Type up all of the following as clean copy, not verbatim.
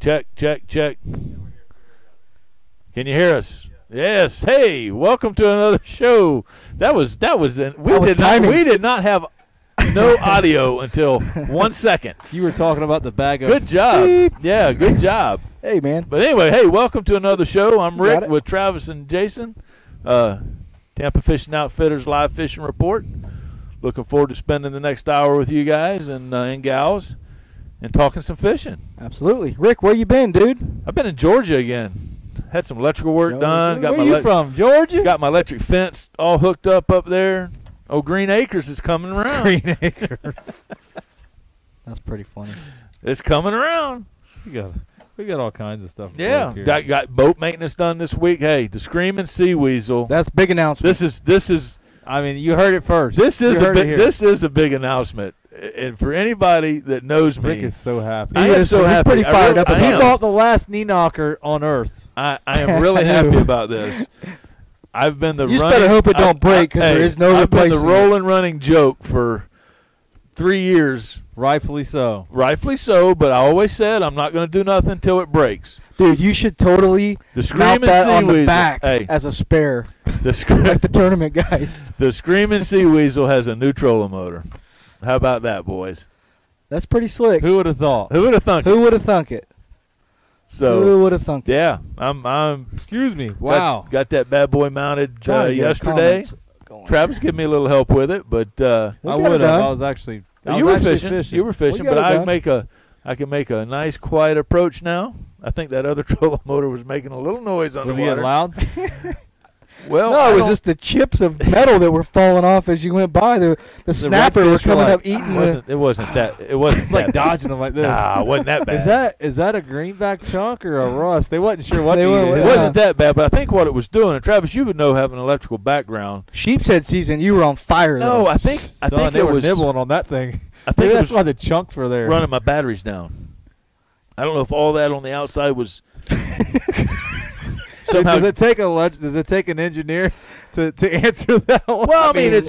Check, check, check. Can you hear us? Yes. Hey, welcome to another show. We did not have no audio until 1 second. You were talking about the bag of. Good job. Beep. Yeah, good job. Hey, man. But anyway, hey, welcome to another show. I'm Rick with Travis and Jason. Tampa Fishing Outfitters Live Fishing Report. Looking forward to spending the next hour with you guys and gals and talking some fishing. Absolutely. Rick, where you been, dude? I've been in Georgia again. Had some electrical work done. Where are you from, Georgia? Got my electric fence all hooked up there. Oh, Green Acres is coming around. Green Acres. That's pretty funny. It's coming around. We got all kinds of stuff. Yeah, got boat maintenance done this week. Hey, the Screaming Sea Weasel. That's a big announcement. This is. I mean, you heard it first. This is a big announcement, and for anybody that knows me, Rick is so happy. I am so happy. Pretty fired up. He bought the last knee knocker on Earth. I am really happy about this. I've been the. You just better hope it don't break because there is no replacement. I've been the rolling running joke for 3 years. Rightfully so. Rightfully so, but I always said I'm not going to do nothing until it breaks. Dude, you should totally mount that on the back as a spare, like the tournament guys. The Screaming Sea Weasel has a new trolling motor. How about that, boys? That's pretty slick. Who would have thought? Who would have thunk it? Who would have thunk it? So who would have thunk it? Yeah, I'm. Excuse me. Wow. Got that bad boy mounted yesterday. Travis gave me a little help with it, but I would have. I was actually. You were fishing. You were fishing, but I can make a nice, quiet approach now. I think that other trolling motor was making a little noise on the water. Was he loud? Well, no, it was just the chips of metal that were falling off as you went by. The snapper was coming up eating. It wasn't that. It wasn't like dodging them like this. Nah, it wasn't that bad. Is that a greenback chunk or a rust? They wasn't sure what. It wasn't that bad, but I think what it was doing. And Travis, you would know, having an electrical background. Sheepshead season, you were on fire. No, I think they were nibbling on that thing. I think that's why the chunks were there. Running my batteries down. I don't know if all that on the outside was. Somehow, does it take an engineer to answer that one? Well, I mean it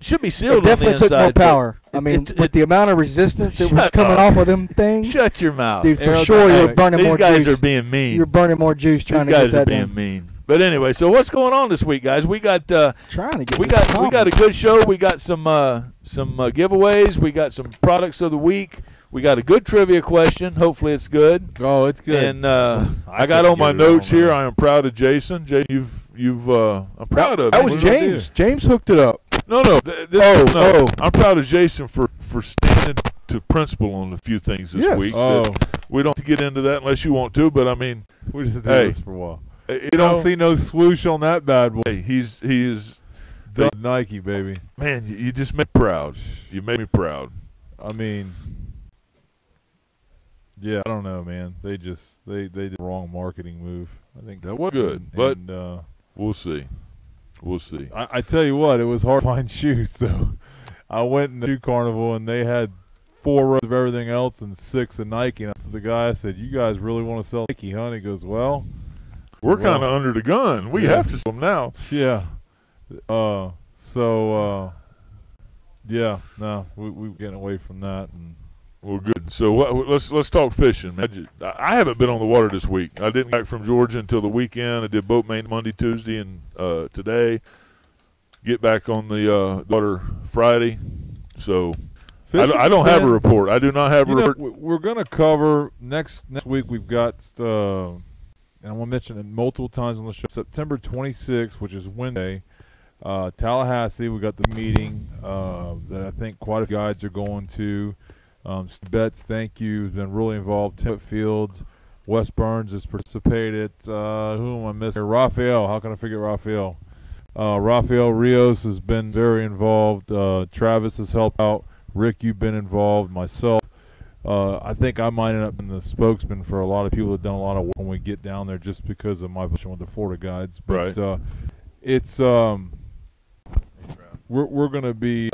should be sealed. It definitely on the took more power. With the amount of resistance that was coming off of them things. Shut your mouth, dude. For sure, you were burning more juice. These guys are being mean. You're burning more juice trying to get that done. These guys are being mean. But anyway, so what's going on this week, guys? We got we got a good show. We got some giveaways. We got some products of the week. We got a good trivia question. Hopefully it's good. Oh, it's good. And I got on my notes here. I am proud of Jason. Jason, I'm proud of. That was James. James hooked it up. No. I'm proud of Jason for standing to principle on a few things this week. Oh, we don't have to get into that unless you want to. But I mean, we just did this for a while. You don't see no swoosh on that bad boy. Hey, he is the Nike, baby. Man, you just made me proud. You made me proud. I mean. Yeah, I don't know, man. They did the wrong marketing move. I think that was good, but we'll see. We'll see. I tell you what, it was hard to find shoes. So I went in the shoe carnival and they had 4 rows of everything else and 6 of Nike. And the guy said, "You guys really want to sell Nike, huh?" And he goes, "Well, we're kind of under the gun. We have to sell them now." Yeah. Yeah. No, we're getting away from that and. Well, good. So let's talk fishing, man. I haven't been on the water this week. I didn't get back from Georgia until the weekend. I did boat maintenance Monday, Tuesday, and today. Get back on the water Friday. So I don't have a report. I do not have a report. We're going to cover next week. We've got, and I'm going to mention it multiple times on the show, September 26th, which is Wednesday. Tallahassee, we got the meeting that I think quite a few guides are going to. Betts, thank you. Has been really involved. Tim Fields, Wes Burns has participated. Who am I missing? Raphael. How can I forget Raphael? Rafael Rios has been very involved. Travis has helped out. Rick, you've been involved. Myself. I think I might end up being the spokesman for a lot of people that have done a lot of work when we get down there, just because of my position with the Florida guides. But right. It's we're going to be.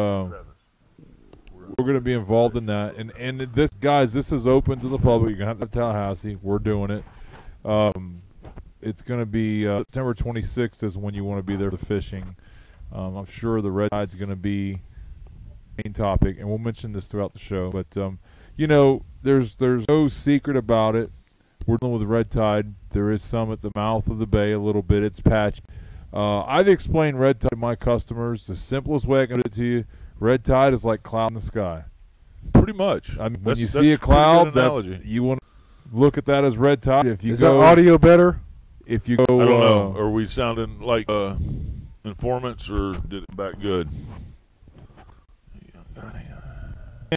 We're going to be involved in that, and this, guys, this is open to the public. You're going to have to Tallahassee. We're doing it. It's going to be September 26th is when you want to be there for fishing. I'm sure the red tide's going to be main topic, and we'll mention this throughout the show. But you know, there's no secret about it. We're dealing with red tide. There is some at the mouth of the bay a little bit. It's patchy. I've explained red tide to my customers. The simplest way I can put it to you, red tide is like cloud in the sky. Pretty much. I mean, when you see a cloud, you want to look at that as red tide. If you is that audio better? If you go, I don't know. Are we sounding like informants, or did it back good?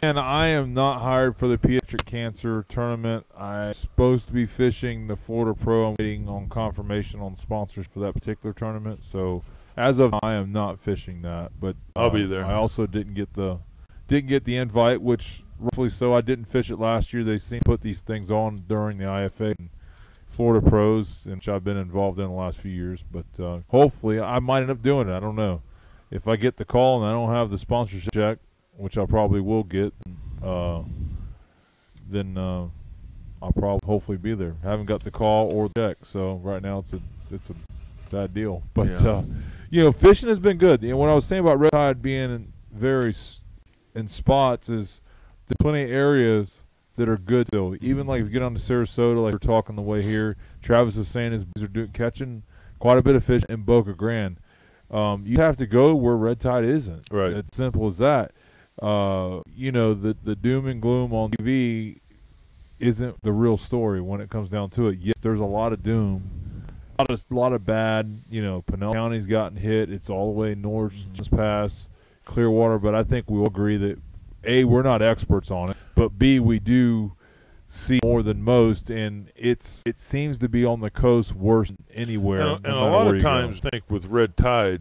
And I am not hired for the pediatric cancer tournament. I'm supposed to be fishing the Florida Pro. I'm waiting on confirmation on sponsors for that particular tournament. So as of now, I am not fishing that. But I'll be there. I also didn't get the invite, which roughly so. I didn't fish it last year. They seem to put these things on during the IFA and Florida Pros, which I've been involved in the last few years. But hopefully I might end up doing it. I don't know. If I get the call and I don't have the sponsorship check, which I probably will get, then I'll probably hopefully be there. I haven't got the call or the check, so right now it's a bad deal. But you know, fishing has been good. You know, what I was saying about red tide being in spots is there's plenty of areas that are good though. Even like if you get on to Sarasota, like we're talking the way here, Travis is saying his boys are catching quite a bit of fish in Boca Grande. You have to go where red tide isn't. Right. It's simple as that. You know, the doom and gloom on TV isn't the real story when it comes down to it. Yes, there's a lot of doom, a lot of bad. You know, Pinellas County's gotten hit. It's all the way north, just past Clearwater. But I think we all agree that A, we're not experts on it, but B, we do see more than most, and it seems to be on the coast worse than anywhere. And a lot of times, I think with red tide,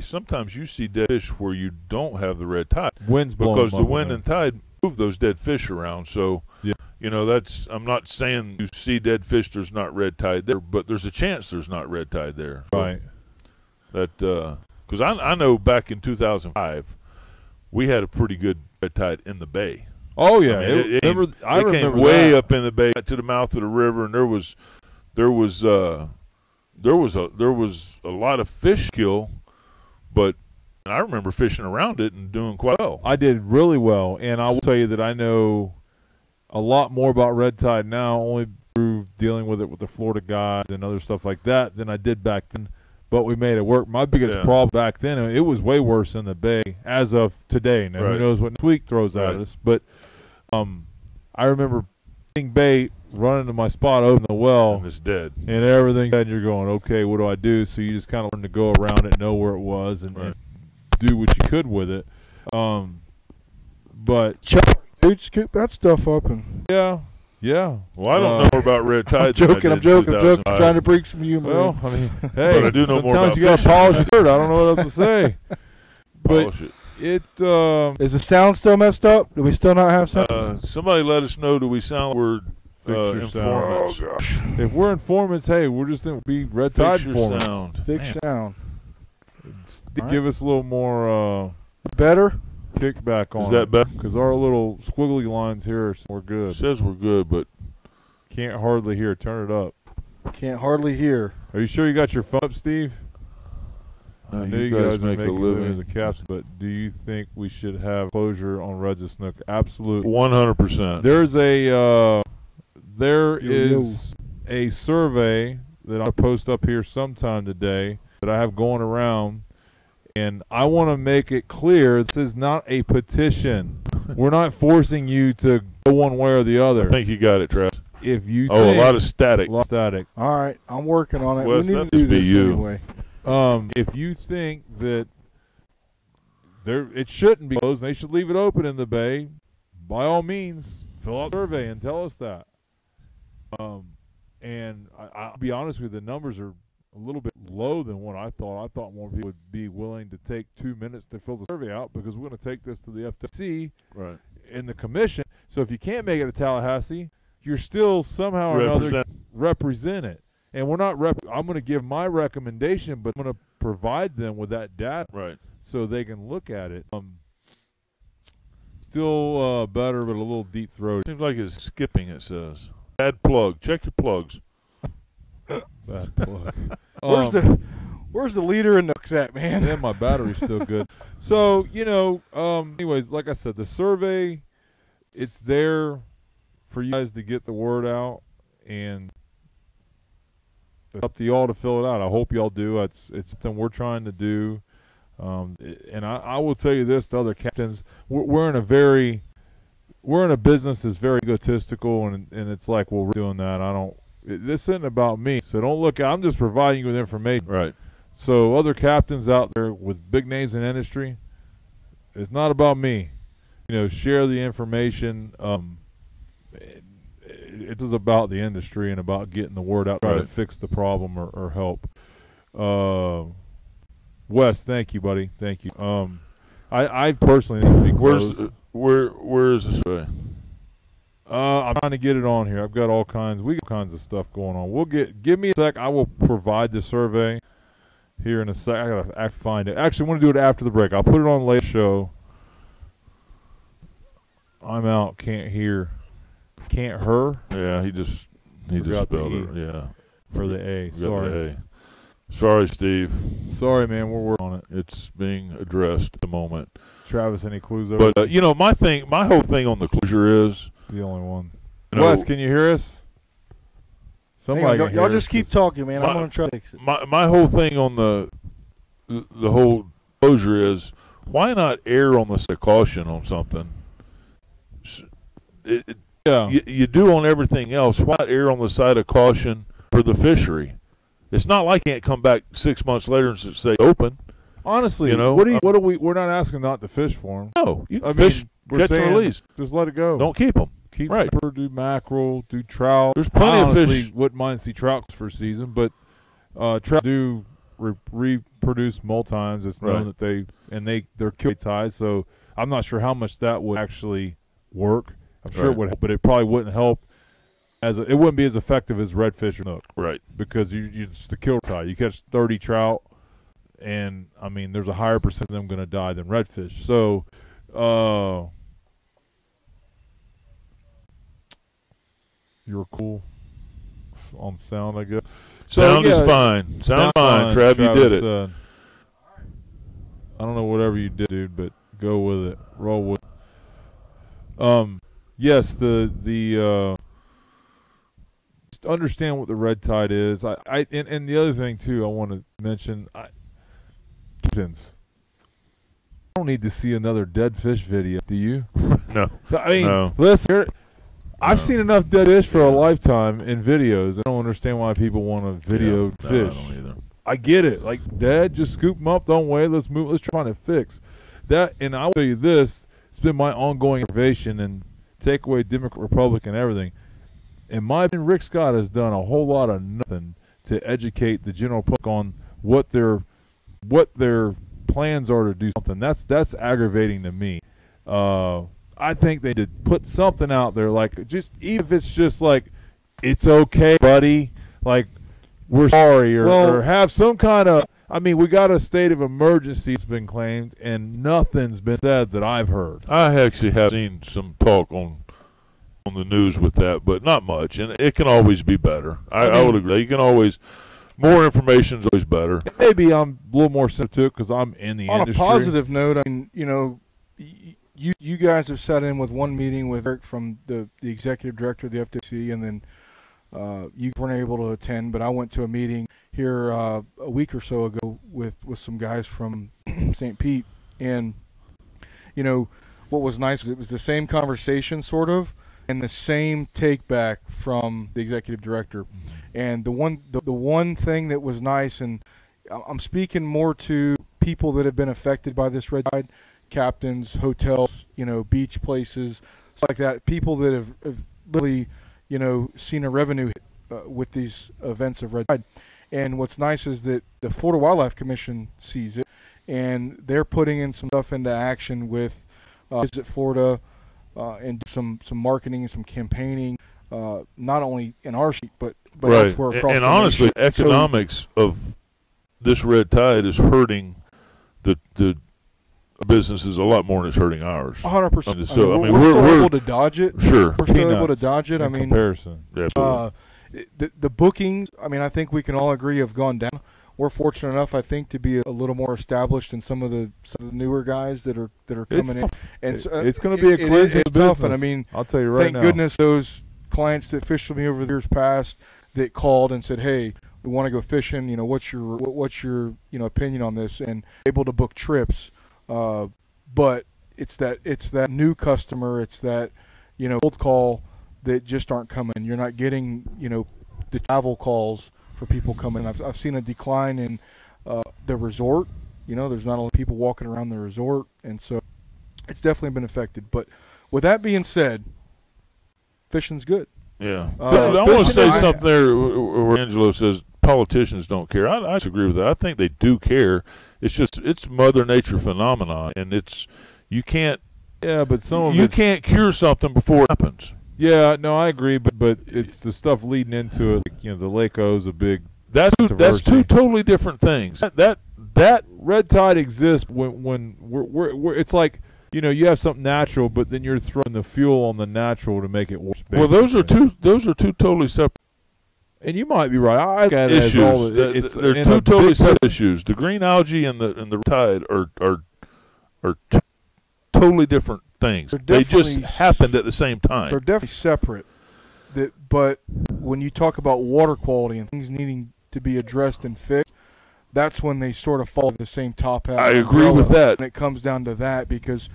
sometimes you see dead fish where you don't have the red tide. Wind's blowing because the wind and tide move those dead fish around. So, you know, I'm not saying you see dead fish, there's not red tide there, but there's a chance there's not red tide there. Right. Because I know back in 2005, we had a pretty good red tide in the bay. Oh yeah, I mean, it came way up in the bay to the mouth of the river, and there was a lot of fish kill, but I remember fishing around it and doing quite well. I did really well, and I will tell you that I know a lot more about red tide now, only through dealing with it with the Florida guys and other stuff like that, than I did back then. But we made it work. My biggest problem back then, it was way worse in the bay as of today. Now, who knows what next week throws at us. But I remember being bait, running to my spot, open the well, and it's dead. And everything, and you're going, okay, what do I do? So you just kind of learn to go around it, know where it was, and do what you could with it. But dude, scoop that stuff up and yeah. Well, I don't know more about red tide. I'm joking. Trying to bring some humor. Well, I mean, hey, but I do know more about sometimes you got to polish your dirt. I don't know what else to say. Polish it. Is the sound still messed up? Do we still not have sound? Somebody let us know. Do we sound like we're informants? Oh, gosh. If we're informants, hey, we're just going to be red tide informants. Fix sound. Give us a little more better kickback on. Is that better? Because our little squiggly lines here are good. It says we're good, but can't hardly hear. Turn it up. Can't hardly hear. Are you sure you got your phone up, Steve? No, I know you guys make a living as a Capt, but do you think we should have closure on Reds of Snook? Absolutely. 100%. There is a survey that I'll post up here sometime today that I have going around, and I want to make it clear this is not a petition. We're not forcing you to go one way or the other. I think you got it, Travis. If you a lot of static. A lot of static. All right, I'm working on it. Well, we need to do this anyway. If you think that it shouldn't be closed, they should leave it open in the bay, by all means, fill out the survey and tell us that. And I'll be honest with you, the numbers are a little bit low than what I thought. I thought more people would be willing to take 2 minutes to fill the survey out, because we're going to take this to the FTC and the commission. So if you can't make it to Tallahassee, you're still somehow or another represent it. And we're not I'm going to give my recommendation, but I'm going to provide them with that data so they can look at it. Still better, but a little deep throat. Seems like it's skipping, it says. Bad plug. Check your plugs. Bad plug. Where's the leader and Nooks at, man? Yeah, my battery's still good. So, anyways, like I said, the survey, it's there for you guys to get the word out, and it's up to y'all to fill it out. I hope y'all do. It's something we're trying to do. And I will tell you this to other captains, we're in a business that's very egotistical, and it's like, well, we're doing that. This isn't about me, so don't look at. I'm just providing you with information. Right. So other captains out there with big names in industry, it's not about me. Share the information. It is about the industry and about getting the word out, try to fix the problem or help. Wes, thank you, buddy. Thank you. I personally think to be closed. Where is this way? I'm trying to get it on here. I've got all kinds of stuff going on. Give me a sec. I will provide the survey here in a sec. I gotta find it. Actually, I want to do it after the break. I'll put it on later show. I'm out. Can't hear. Can't her. Yeah, he just spelled it. Yeah, for the A. Sorry. Sorry, Steve. Sorry, man. We're working on it. It's being addressed at the moment. Travis, any clues over? But my whole thing on the closure is it's the only one. Wes, can you hear us? Somebody, y'all just keep talking, man. I'm gonna try to fix it. My whole thing on the whole closure is, why not err on the side of caution on something? You do on everything else. Why not err on the side of caution for the fishery? It's not like you can't come back 6 months later and say open. Honestly, we're not asking not to fish for them. No, you can fish, catch and release. Just let it go. Don't keep them. Keep snapper, do mackerel, do trout. There's plenty of fish. Wouldn't mind to see trout for season, but trout do reproduce multimes. It's known that they're kill rates high, so I'm not sure how much that would actually work. I'm sure it would help, but it probably wouldn't help. It wouldn't be as effective as redfish or nook. Right. Because it's the kill rate high. You catch 30 trout, and there's a higher percent of them going to die than redfish. So, you're cool on sound, I guess. Sound is fine. Sound fine. Trav, you did it. I don't know whatever you did, dude, but go with it. Roll with it. Yes, the just understand what the red tide is. And the other thing too, I want to mention, captains, I don't need to see another dead fish video. Do you? No. No. Listen, I've seen enough dead fish for a lifetime in videos. I don't understand why people want to video fish. No, I don't either. I get it. Like, dead, just scoop them up, don't wait, let's move, let's try to fix that. And I will tell you this, it's been my ongoing innovation and take away Democrat, Republican, everything. In my opinion, Rick Scott has done a whole lot of nothing to educate the general public on what their plans are to do something. That's aggravating to me. I think they did put something out there, like, just even if it's just like, it's okay, buddy, like, we're sorry, or have some kind of. We got a state of emergency that's been claimed, and nothing's been said that I've heard. I actually have seen some talk on the news with that, but not much, and it can always be better. I would agree. You can always, more information is always better. Maybe I'm a little more sensitive to it because I'm in the industry. On a positive note, you guys have sat in with one meeting with Eric from the executive director of the FTC, and then you weren't able to attend, but I went to a meeting here a week or so ago with some guys from St. Pete, and what was nice was it was the same conversation sort of, and the same take back from the executive director. And the one thing that was nice, and I'm speaking more to people that have been affected by this red tide, captains, hotels, beach places, stuff like that, people that have literally seen a revenue hit with these events of red tide. And what's nice is that the Florida Wildlife Commission sees it, and they're putting in some stuff into action with Visit Florida and some marketing and some campaigning, not only in our state, but elsewhere across the nation. And honestly, economics of this red tide is hurting the businesses a lot more than it's hurting ours. 100%. So we're still able to dodge it. Sure, we're still able to dodge it. Comparison. The bookings, I think we can all agree, have gone down. we're fortunate enough, I think, to be a little more established than some of the newer guys that are coming in. And so, it's going to be a cleansing business. Tough, and I mean, I'll tell you right now. Thank goodness those clients that fished with me over the years past that called and said, "Hey, we want to go fishing. You know, what's your opinion on this?" And able to book trips. But it's that new customer. It's that cold call that just aren't coming. You're not getting the travel calls for people coming. I've seen a decline in the resort. There's not only people walking around the resort, and so it's definitely been affected. But with that being said, fishing's good. Yeah. I want to say something there where Angelo says politicians don't care. I disagree with that. I think they do care. It's Mother Nature phenomenon, and you can't. Yeah, but you can't cure something before it happens. Yeah, no, I agree, but it's the stuff leading into it. Like, the Lake-O's a big. That's two totally different things. That red tide exists when we're it's like you have something natural, but then you're throwing the fuel on the natural to make it worse. Basically. Well, those are two totally separate. And you might be right. I look at it issues. As they're two totally separate issues. The green algae and the tide are two totally different things. They just happened at the same time. They're definitely separate. But when you talk about water quality and things needing to be addressed and fixed, that's when they sort of fall the same top hat. I agree with that. And it comes down to that because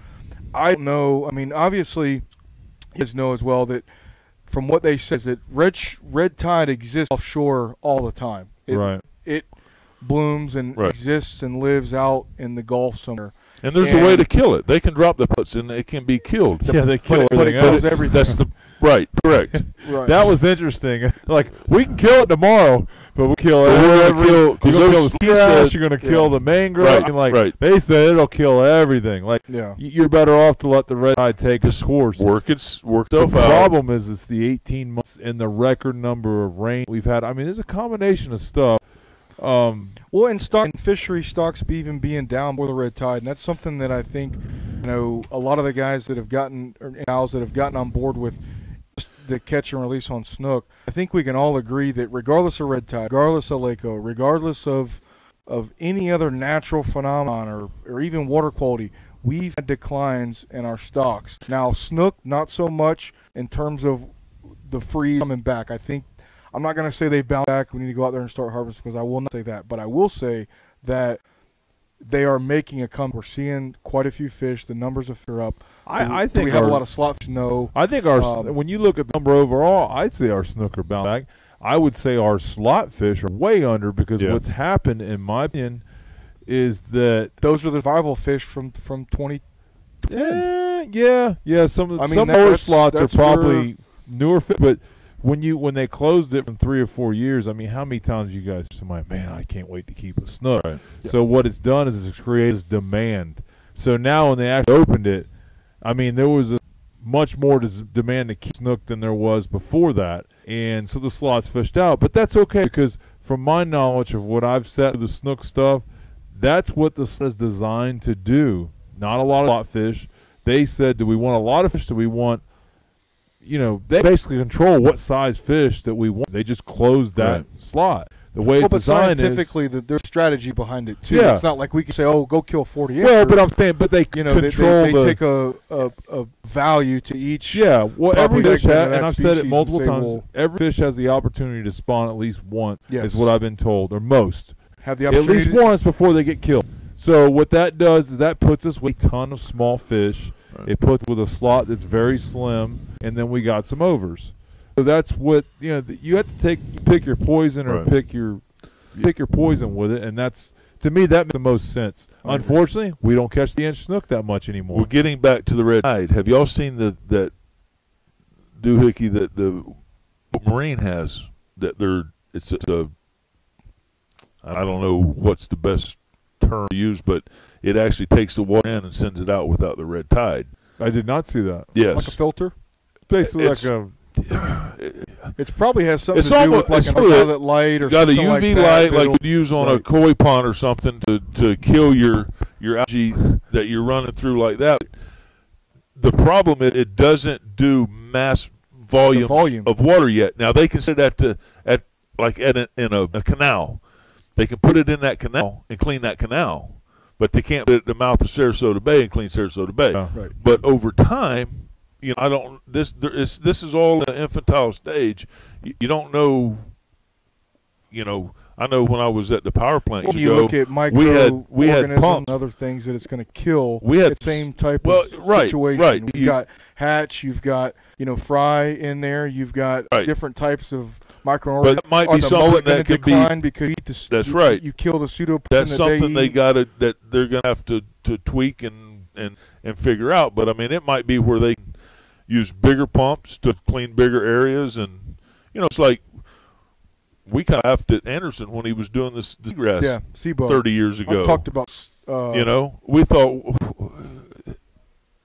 I don't know. I mean, obviously, you guys know as well that from what they say is that red tide exists offshore all the time. It blooms and exists and lives out in the Gulf somewhere. And there's a way to kill it. They can drop the puts and it can be killed. They kill but it kills everything. That's correct. Right. That was interesting. Like, we can kill it tomorrow, but we'll kill everything. You're going to kill the grass, you're going to kill the mangrove. And they said it'll kill everything. Like, you're better off to let the red tide take its course. Work itself out. The problem is it's the 18 months and the record number of rain we've had. I mean, there's a combination of stuff. Well, and fishery stocks even being down for the red tide, and that's something that I think a lot of the guys that have gotten on board with the catch and release on snook, I think we can all agree that regardless of red tide, regardless of Lake-O, regardless of any other natural phenomenon or even water quality, we've had declines in our stocks. Now, snook, not so much in terms of the freeze coming back. I think I'm not going to say they bounce back. We need to go out there and start harvesting because I will not say that. But I will say that they are making a comeback. We're seeing quite a few fish. The numbers are up. I think we have a lot of slot fish. No. I think when you look at the number overall, I'd say our snook are bounced back. I would say our slot fish are way under because what's happened, in my opinion, is that those are the survival fish from 2010. Some lower slots are probably newer fish, but when they closed it from 3 or 4 years, I mean, how many times you guys somebody, man, I can't wait to keep a snook. Right. So what it's done is it's created this demand. So now when they actually opened it, I mean, there was a much more demand to keep snook than there was before that, and so the slots fished out. But that's okay because from my knowledge of what I've set to the snook stuff, that's what the slot is designed to do. Not a lot of slot fish. They said, do we want a lot of fish? Do we want they basically control what size fish that we want. They just closed that slot. The way it's designed scientifically, there's strategy behind it too. It's not like we can say, "Oh, go kill 40 acres." Well, but I'm saying, but they control. They take a value to each. Yeah, well, every fish has, and I've said it multiple times. Every fish has the opportunity to spawn at least once. Is what I've been told, or most have the opportunity at least once before they get killed. So what that does is that puts us with a ton of small fish. Right. It puts with a slot that's very slim, and then we got some overs. So that's what you have to pick your poison or pick your poison with it, and that's, to me, that makes the most sense. Unfortunately, we don't catch the inch snook that much anymore. We're getting back to the red tide. Have y'all seen that doohickey that the Marine has? That it's a I don't know what's the best term to use, but it actually takes the water in and sends it out without the red tide. I did not see that. Yes. Like a filter? Basically like a... It probably has something to do with like an ultraviolet light or something like that. Got a UV light like you'd use on a koi pond or something to kill your algae that you're running through like that. The problem is it doesn't do mass volume of water yet. Now they can sit in a canal. They can put it in that canal and clean that canal, but they can't put it at the mouth of Sarasota Bay and clean Sarasota Bay. Right. But over time, I don't. This is all in the infantile stage. You don't know. I know when I was at the power plant when you look at microorganisms and other things that it's going to kill, we had the same type of situation. Right. You've got hatch, you've got fry in there, you've got different types of microorganisms. But it might be something that could be because that's right. You kill the pseudoplankton. That's something that they're going to have to tweak and figure out. But I mean, it might be where they use bigger pumps to clean bigger areas, and it's like. We kind of laughed at Anderson when he was doing this seagrass 30 years ago. I talked about, we thought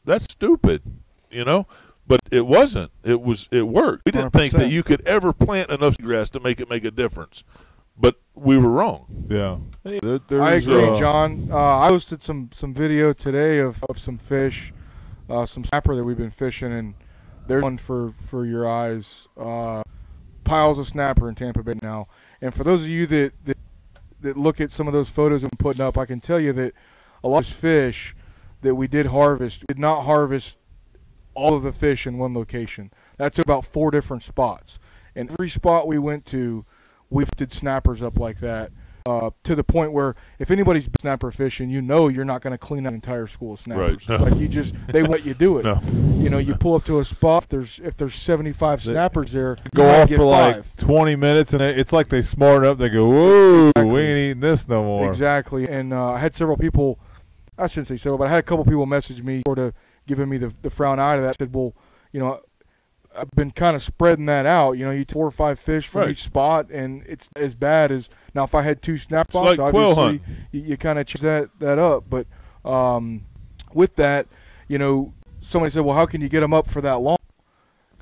that's stupid, but it wasn't. It worked. We didn't 100%. think that you could ever plant enough seagrass to make a difference, but we were wrong. Yeah, I agree, John. I posted some video today of some fish, some snapper that we've been fishing, and there's one for your eyes. Piles of snapper in Tampa Bay now. And for those of you that look at some of those photos I'm putting up, I can tell you that a lot of those fish that we did not harvest all of the fish in one location. That's about 4 different spots. And every spot we went to, we lifted snappers up like that, to the point where if anybody's been snapper fishing, you're not going to clean out an entire school of snappers. Right. No. Like they let you do it. No. You pull up to a spot, if there's 75 snappers there, go off for like 20 minutes, and it's like they smart up. They go, whoa, exactly. We ain't eating this no more. Exactly. And I had several people, I shouldn't say several, but I had a couple people message me sort of giving me the frown eye to that. I said, well, I've been kind of spreading that out. You take 4 or 5 fish from each spot, and it's as bad as now. If I had 2 snap spots, like obviously you kind of change that up. But with that, somebody said, "Well, how can you get them up for that long?"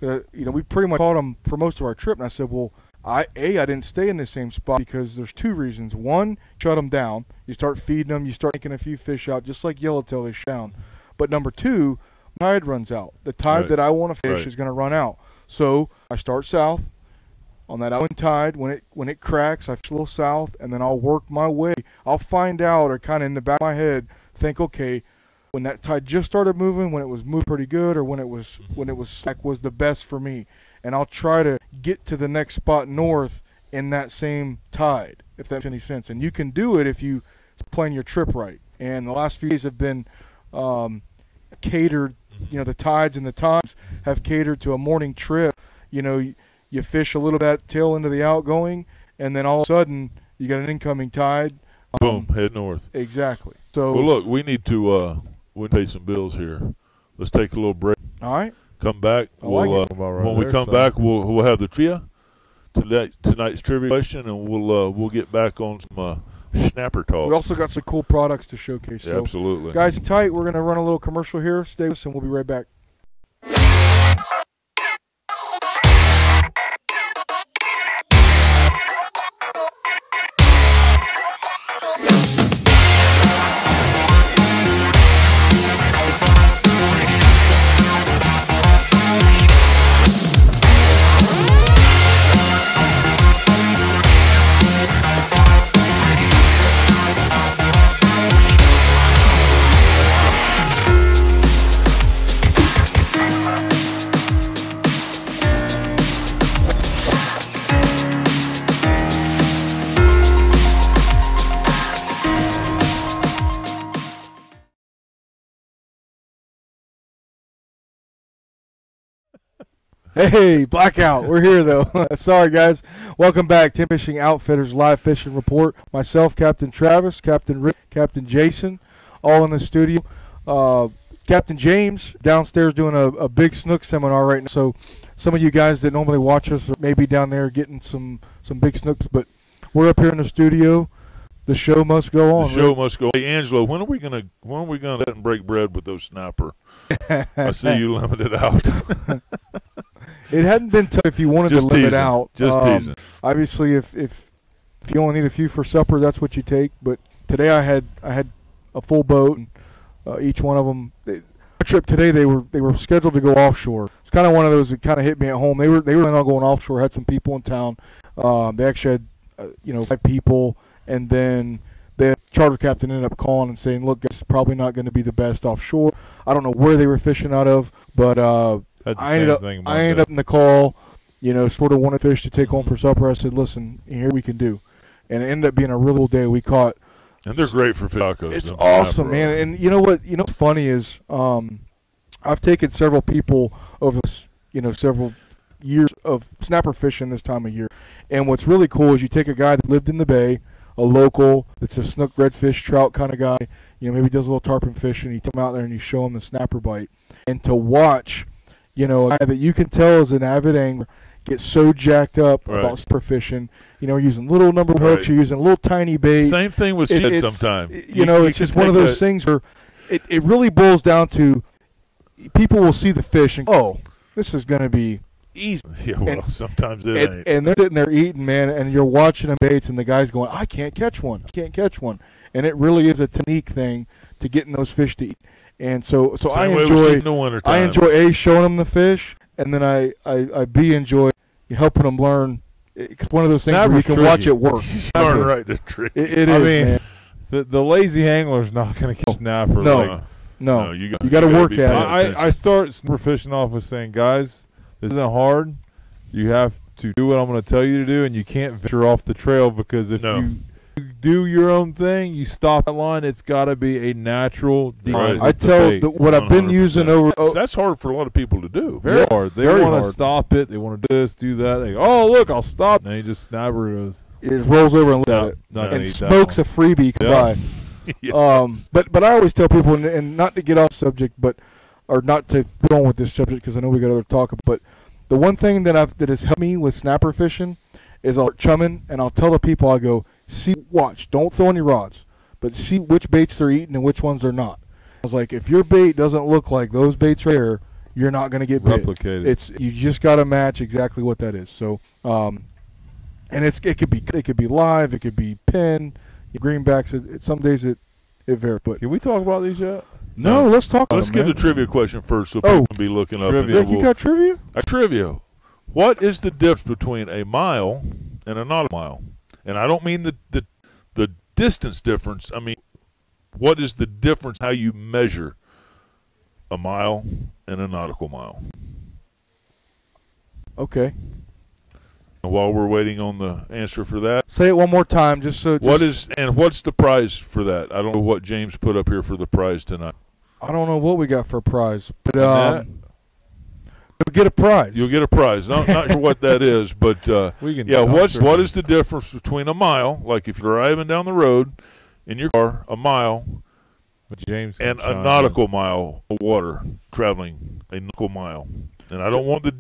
We pretty much caught them for most of our trip, and I said, "Well, I didn't stay in the same spot because there's 2 reasons. One, shut them down. You start feeding them, you start taking a few fish out, just like yellowtail they shut down. But number 2." Tide runs out. The tide that I want to fish is going to run out. So I start south on that outland tide. When it cracks, I fish a little south, and then I'll work my way. I'll find out, or kind of in the back of my head, think, okay, when that tide just started moving, when it was moving pretty good, or when it was slack was the best for me, and I'll try to get to the next spot north in that same tide, if that makes any sense. And you can do it if you plan your trip right. And the last few days have been catered. The tides and the times have catered to a morning trip. You fish a little bit tail into the outgoing, and then all of a sudden you got an incoming tide. Boom, head north. Exactly. So, well, look, we need to pay some bills here. Let's take a little break. All right. Come back. When we come back, we'll have the trivia tonight's trivia question, and we'll get back on some snapper talk. We also got some cool products to showcase. Yeah, absolutely. Guys, tight. We're going to run a little commercial here. Stay with us, and we'll be right back. Hey, blackout. We're here, though. Sorry, guys. Welcome back. Tim Fishing Outfitters Live Fishing Report. Myself, Captain Travis, Captain Rick, Captain Jason, all in the studio. Captain James downstairs doing a big snook seminar right now. So some of you guys that normally watch us are maybe down there getting some big snooks. But we're up here in the studio. The show must go on. The show must go on. Hey, Angelo, when are we gonna let them break bread with those snapper? I see you limited out. It hadn't been tough if you wanted to limit out. Just teasing. Obviously, if you only need a few for supper, that's what you take. But today I had a full boat, and each one of them. Our trip today, they were scheduled to go offshore. It's kind of one of those that kind of hit me at home. They were not going offshore. Had some people in town. They actually had 5 people, and then the charter captain ended up calling and saying, "Look, it's probably not going to be the best offshore." I don't know where they were fishing out of, but I ended up in the call. Sort of wanted fish to take home for supper. I said, "Listen, here we can do," and it ended up being a really cool day. We caught, and they're great for tacos. It's awesome, man. And you know what? What's funny is I've taken several people over several years of snapper fishing this time of year, and what's really cool is you take a guy that lived in the bay, a local that's a snook, redfish, trout kind of guy. Maybe does a little tarpon fishing. You take him out there and you show him the snapper bite, and to watch, a guy that you can tell is an avid angler get so jacked up about snapper fishing. You're using little number hooks, you're using a little tiny bait. Same thing with shit sometimes. It's just one of those things where it really boils down to people will see the fish and go, oh, this is going to be easy. Yeah, well, sometimes it ain't. And they're sitting there eating, man, and you're watching them baits, and the guy's going, I can't catch one. And it really is a technique thing to getting those fish to eat. And so I enjoy showing them the fish, and then I enjoy helping them learn. It's one of those things where you can watch it work. Learn right the trick. It is, man. The lazy angler's not going to catch snapper. No, you got to work at it. I start snapper fishing off with saying, guys, this isn't hard. You have to do what I'm going to tell you to do, and you can't venture off the trail, because if you do your own thing, you stop that line, it's got to be a natural line. I tell what I've been using over. That's hard for a lot of people to do. Very hard. They want to stop it. They want to do this, do that. They go, oh, look, I'll stop. And then you just snapper goes. It rolls over and looks at it. And smokes a freebie by. But I always tell people, and not to get off subject, or not to go on with this subject, because I know we got other talk. But the one thing that has helped me with snapper fishing is I'll chumming, and I'll tell the people, I go, watch, don't throw any rods, but see which baits they're eating and which ones they're not. I was like, if your bait doesn't look like those baits right there, you're not going to get replicated. You just got to match exactly what that is. So, and it could be live, it could be pin, greenbacks. Some days it varies. But can we talk about these yet? No, let's talk. Let's get the trivia question first, so people can be looking up. You got trivia? Trivia. What is the difference between a mile and a nautical mile? And I don't mean the distance difference. I mean, what is the difference how you measure a mile and a nautical mile? Okay. And while we're waiting on the answer for that, say it one more time, what's the prize for that? I don't know what James put up here for the prize tonight. I don't know what we got for a prize, but you'll get a prize. You'll get a prize. Not sure what that is, but what is the difference between a mile, like if you're driving down the road in your car, a mile, and a nautical mile of water traveling a nautical mile? And I don't want the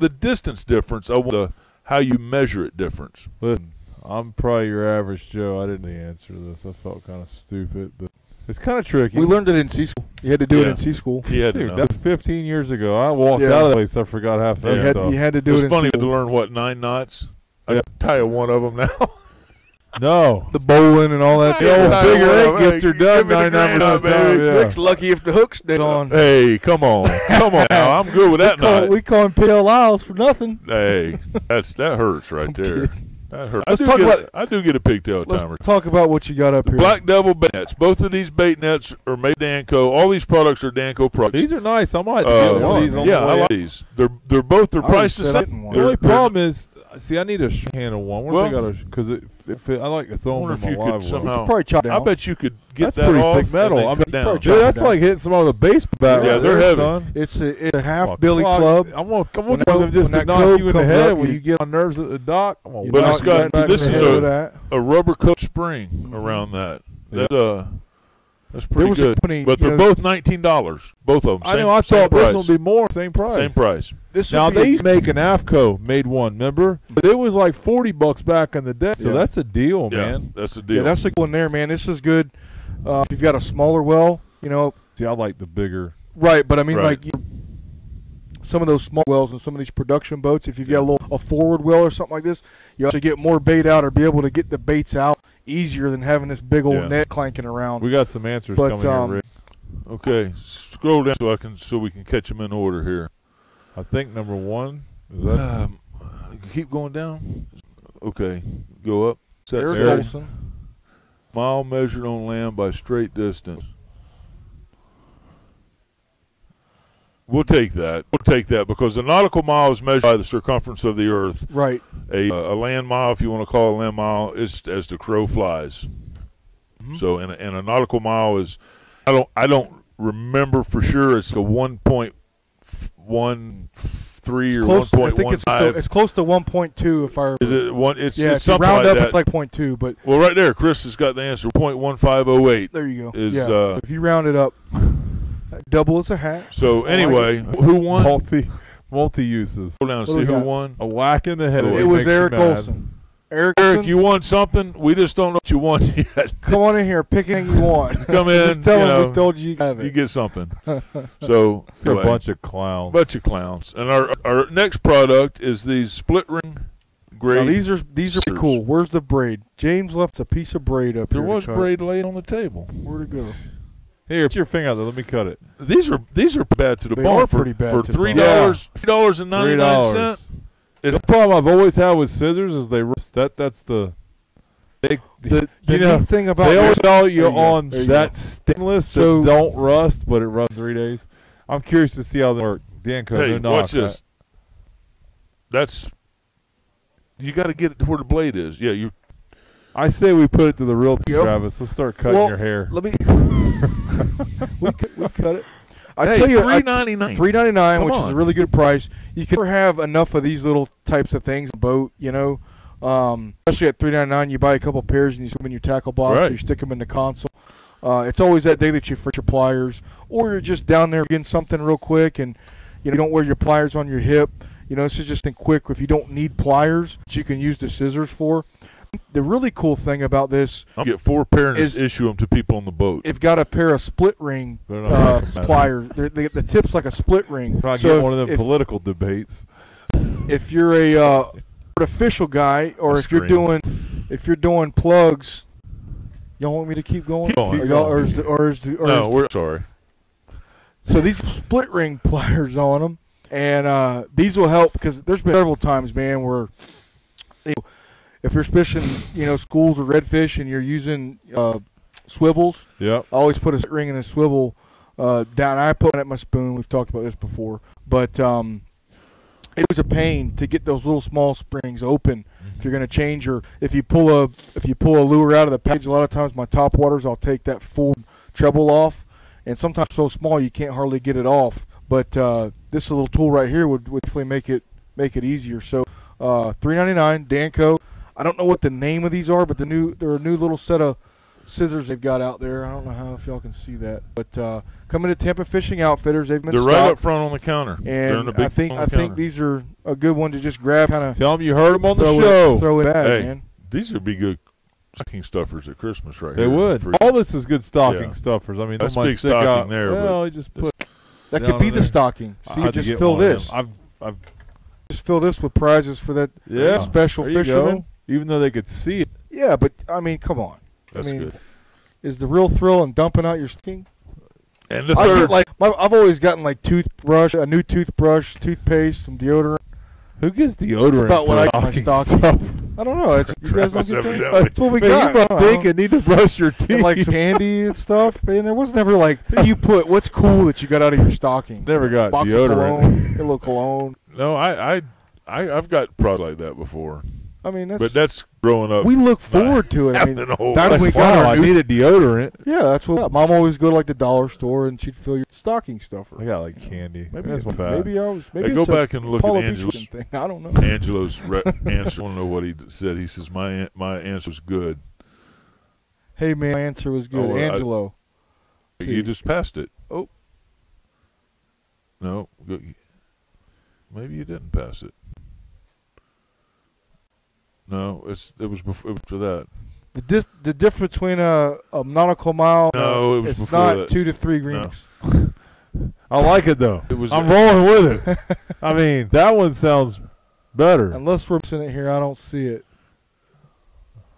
distance difference. I want how you measure it difference. Listen, I'm probably your average Joe. I didn't answer this. I felt kind of stupid, but it's kind of tricky. We learned it in C school. You had to do it in C school. Dude, that was 15 years ago. I walked out of the place. I forgot half that stuff. You had to do it. It's funny to learn 9 knots. I can tell you one of them now. No, the bowling and all that. The old figure 8 gets her done 9 numbers. Rick's lucky if the hook's dead on. Hey, come on now. I'm good with that. We call him P.L. Lyles for nothing. Hey, that hurts right there. That hurts. I do get a pigtail timer. Let's talk about what you got up here. Black Devil bait nets. Both of these bait nets are made Danco. All these products are Danco products. These are nice. I might get one of these on the way. I like these. They're both priced the same. The only problem is, I need a handle one. What if I got a? Because I like to throw them in my live somehow. Probably chop down. I bet you could get that's pretty off thick metal. I mean, down. Dude, that's like hitting some of the baseball bat. Yeah, they're heavy. Son. It's a half billy club. I'm gonna tell them just to knock you in the head when you get on nerves at the dock. But it's got this is a rubber coat spring around that. That's pretty good. But they're both $19. Both of them. I know. I thought this would be more. Same price. Same price. Now they used to make an AFCO made one, remember? But it was like $40 back in the day. So that's a deal, man. That's a deal. Yeah, that's a good one there, man. This is good. If you've got a smaller well, See, I like the bigger. Right, but I mean, some of those small wells and some of these production boats, if you've got a forward well or something like this, you actually get more bait out or be able to get the baits out easier than having this big old net clanking around. We got some answers coming here, Rick. Okay, scroll down so we can catch them in order here. I think number 1 is that. Keep going down. Okay, go up. Eric Eric. Olson. Mile measured on land by straight distance. We'll take that. We'll take that because a nautical mile is measured by the circumference of the earth. Right. A land mile, if you want to call it a land mile, is as the crow flies. Mm-hmm. So, and a nautical mile is, I don't remember for sure. It's a 1.13 or 1.15. I think it's close to 1.2 if I remember. Is it one? It's if something you round like up, that. it's like 0.2. But well, right there, Chris has got the answer. 0.1508. there you go. Is if you round it up, double as a hat. So anyway, who won? Multi uses. Go down and see who won. A whack in the head. It was Eric Olson. Eric, you won something. We just don't know what you won yet. Come on in here, pick anything you want. Come in. Just tell them we told you have it. You get something. So You're a bunch of clowns. Bunch of clowns. And our next product is these split ring grade. Now these are pretty cool. Where's the braid? James left a piece of braid up there here. There was braid laid on the table. Where'd it go? Here, put your finger out there. Let me cut it. These are bad to the They bone are for pretty bad for to the $3 bone. $3.99. The problem I've always had with scissors is they rust. That's the neat thing about they always tell you there you on go. that stainless So- that don't rust, but it rusts 3 days. I'm curious to see how they work. Danco, Hey, no watch knock. this. That's you got to get it to where the blade is. Yeah, you. I say we put it to the real Yep. Travis. Let's start cutting your hair. Let me. we cut it. I Hey, tell you, $3.99. $3.99, which is on. a really good price. You can never have enough of these little types of things on a boat, you know. Especially at $3.99, you buy a couple pairs and you stick them in your tackle box, Right. or you stick them in the console. It's always that day that you fix your pliers, or you're just down there getting something real quick, and you don't wear your pliers on your hip. You know, this is just quick. If you don't need pliers, that you can use the scissors for. The really cool thing about this, I'll get 4 pairs is- and issue them to people on the boat. if got a pair of split ring They're not pliers. The tip's like a split ring. Probably So get one of them if, political debates. if you're a artificial guy, or if you're Scream. doing plugs, y'all want me to keep going? Keep going. Or y'all- or is the- or is the- or No, is- we're sorry. So these split ring pliers on them, and these will help because there's been several times, man, where if you're fishing, schools or redfish, and you're using swivels. Yep. I always put a ring and a swivel down. I put it at my spoon. We've talked about this before, but it was a pain to get those little small springs open. If you're going to change, or if you pull a lure out of the package, a lot of times my top waters, I'll take that full treble off, and sometimes it's so small you can't hardly get it off. But this little tool right here would definitely make it easier. So $3.99, Danco. I don't know what the name of these are, but they're a new little set of scissors they've got out there. I don't know if y'all can see that, but coming to Tampa Fishing Outfitters, they've been They're stocked, right up front on the counter. They're in and the big I think on the counter. these are a good one to just grab, kind of Tell them you heard them on the show. throw it back, Hey, man. these would be good stocking stuffers at Christmas, right They here. would. For- All this is good stocking Yeah. stuffers. I mean, That's they might big stick stocking out there, but Well, you just put. That down could be in the there. stocking. I See, had to just get fill one of this. them. I've Just fill this with prizes for that special there you fisherman. go. Even though they could see it. Yeah, but I mean, come on. That's I mean, good. Is the real thrill in dumping out your skin? And the I third, get like I've always gotten like a new toothbrush, toothpaste, some deodorant. Who gets deodorant? about what for I get my stocking stocking. stuff? I don't know. You guys don't Travis, get that? evidently. That's what we Man, got. you must I don't think know. and need to brush your teeth. And like candy and stuff. Man, there was never like you put what's cool that you got out of your stocking. Never got Box of deodorant. cologne, a little cologne. no, I've got product like that before, I mean, but that's growing up. we look forward to it. I mean, having a whole back when we Like, got wow, our I new, need a deodorant. yeah, that's what Mom always go to like the dollar store and she'd fill your stocking stuffer. I got like candy. Maybe That's my fat. maybe I was maybe Hey, go it's a back and look at Paula Angela's Beachman thing. I don't know. Angelo's answer. I want to know what he said. He says my answer's good. Hey man, my answer was good. Oh, Angelo. You just passed it. Oh. No, maybe you didn't pass it. No, it was before that. The difference between a nautical mile, No, it was it's before not that. 2 to 3 greens. I like it though. It was. I'm rolling with it. I mean, that one sounds better. Unless we're missing it here, I don't see it.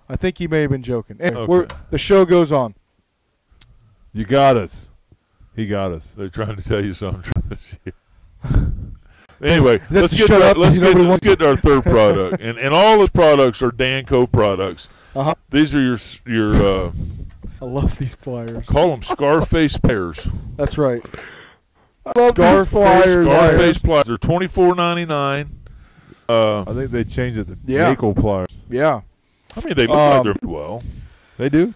I think he may have been joking. Anyway, Okay. the show goes on. You got us. He got us. They're trying to tell you something. Anyway, let's get to our third product, and all those products are Danco products. These are your I love these pliers. Call them Scarface pliers. That's right. I love Scarface pliers. They're $24.99. I think they changed it to Yaeckel pliers. Yeah. I mean, they look like they're well. They do.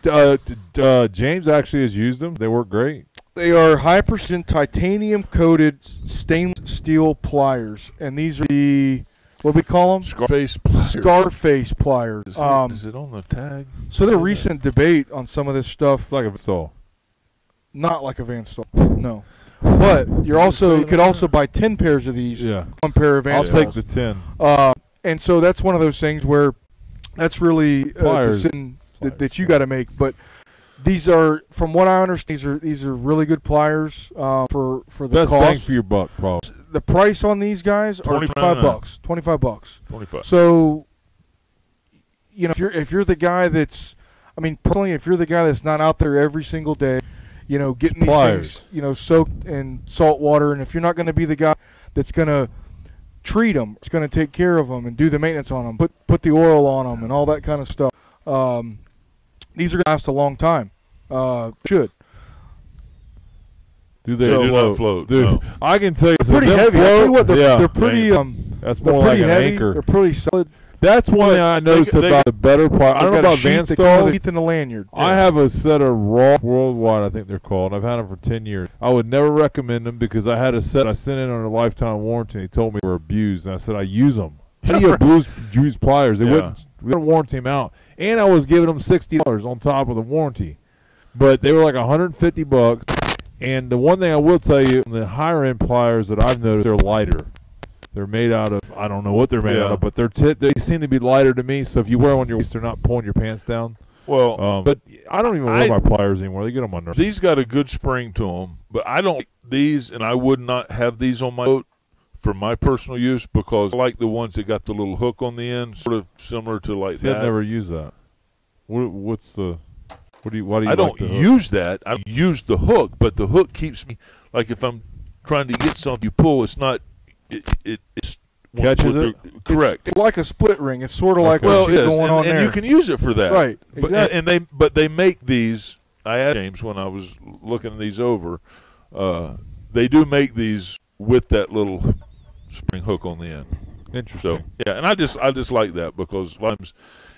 James actually has used them. They work great. They are high-precision titanium-coated stainless steel pliers, and these are the what do we call them? Scarface pliers. Scarface pliers. Is it on the tag? So the recent debate on some of this stuff, It's like a stall. not like a Van Stall, no. But you could also buy 10 pairs of these. Yeah. One pair of Van I'll Stalls. take the 10. And so that's one of those things where that's really a Pliers. decision that you got to make. But these are, from what I understand, these are really good pliers for the best cost. bang for your buck, probably. The price on these guys are $25. $25. So, if you're the guy that's, I mean, personally, if you're the guy that's not out there every single day, getting these things, soaked in salt water, and if you're not going to be the guy that's going to treat them, it's going to take care of them and do the maintenance on them, put the oil on them and all that kind of stuff. These are going to last a long time. Should. Do they do not float? Dude, no. I can tell you. They're pretty heavy. Float, I tell you what, they're pretty. That's they're more pretty like an heavy. anchor. They're pretty solid. That's one thing I noticed about the better pliers. I don't know about Van Stall. Teeth in the lanyard. I have a set of Raw Worldwide, I think they're called. I've had them for 10 years. I would never recommend them because I had a set I sent in on a lifetime warranty. He told me they were abused, and I said I use them. How do you abuse pliers? We wouldn't warranty them out, and I was giving them $60 on top of the warranty, but they were like $150. And the one thing I will tell you, the higher end pliers that I've noticed, they're lighter. They're made out of, I don't know what they're made out of, but they seem to be lighter to me. So if you wear them on your waist, they're not pulling your pants down. Well, but I don't even wear my pliers anymore. They get on my nerves. These got a good spring to them, but I don't like these, and I would not have these on my boat for my personal use because I like the ones that got the little hook on the end, sort of similar to like that. I've never used that. What's the... Why do you I don't use that. I use the hook, but the hook keeps me, like if I'm trying to get something you pull, it's not, it's catches it? Correct. It's like a split ring. It's sort of like what's going on there. And you can use it for that. Right. Exactly. But they make these, I asked James when I was looking these over, they do make these with that little spring hook on the end. Interesting. So, yeah, and I just like that because a lot of times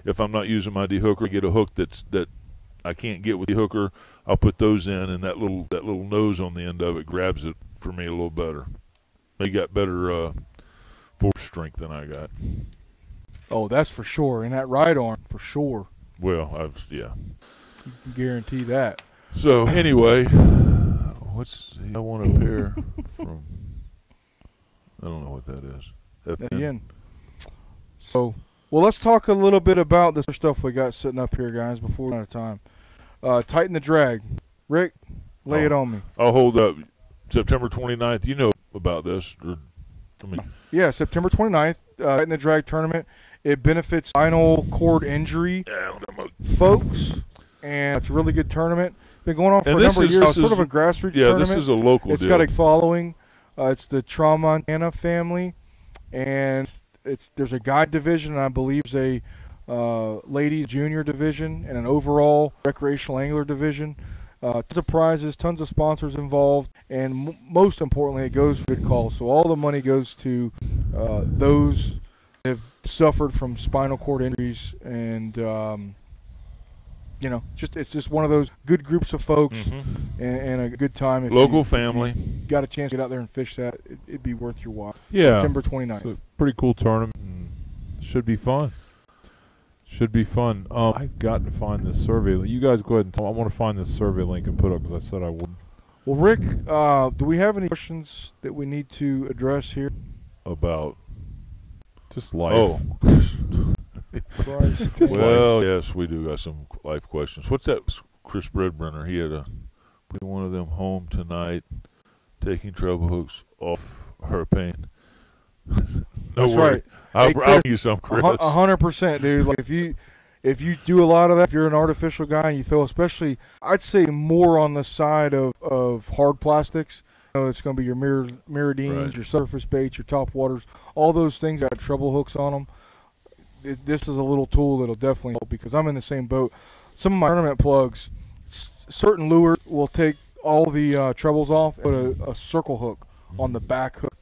if I'm not using my de-hooker, I get a hook that I can't get with the hooker, I'll put those in, and that little nose on the end of it grabs it for me a little better. They got better force strength than I got. Oh, that's for sure. And that right arm, for sure. Well, yeah. You can guarantee that. So anyway, I want a pair from. I don't know what that is. FN. So. Well, let's talk a little bit about this stuff we got sitting up here, guys, before we run out of time. Tighten the drag. Rick, lay it on me. I'll hold up. September 29th, you know about this. Yeah, September 29th, Tighten the Drag tournament. It benefits spinal cord injury folks, and it's a really good tournament. Been going on for a number of years. It's sort of a grassroots tournament. Yeah, this is a local deal. It's got a following. It's the Tramontana family, and there's a guide division, and I believe there's a ladies junior division and an overall recreational angler division. Tons of prizes, tons of sponsors involved, and most importantly, it goes for good cause. So all the money goes to those that have suffered from spinal cord injuries, and it's just one of those good groups of folks, and a good time. Local family. If you got a chance to get out there and fish that, it'd be worth your while. Yeah. September 29th. It's a pretty cool tournament. Should be fun. I've got to find this survey. You guys go ahead and tell me. I want to find this survey link and put up because I said I would. Well, Rick, do we have any questions that we need to address here? About just life. Oh. Well, yes, we do got some life questions. What's that? Chris Breadbrenner. He had one of them home tonight, taking treble hooks off Hurricane. That's right. I'll give you some, Chris. 100%, dude. Like if you do a lot of that, if you're an artificial guy and you throw, especially, I'd say more on the side of hard plastics. it's going to be your mirrodines, Right. your surface baits, your top waters, all those things that have treble hooks on them. This is a little tool that'll definitely help, because I'm in the same boat. Some of my tournament plugs, certain lures will take all the trebles off, put a circle hook on the back hook,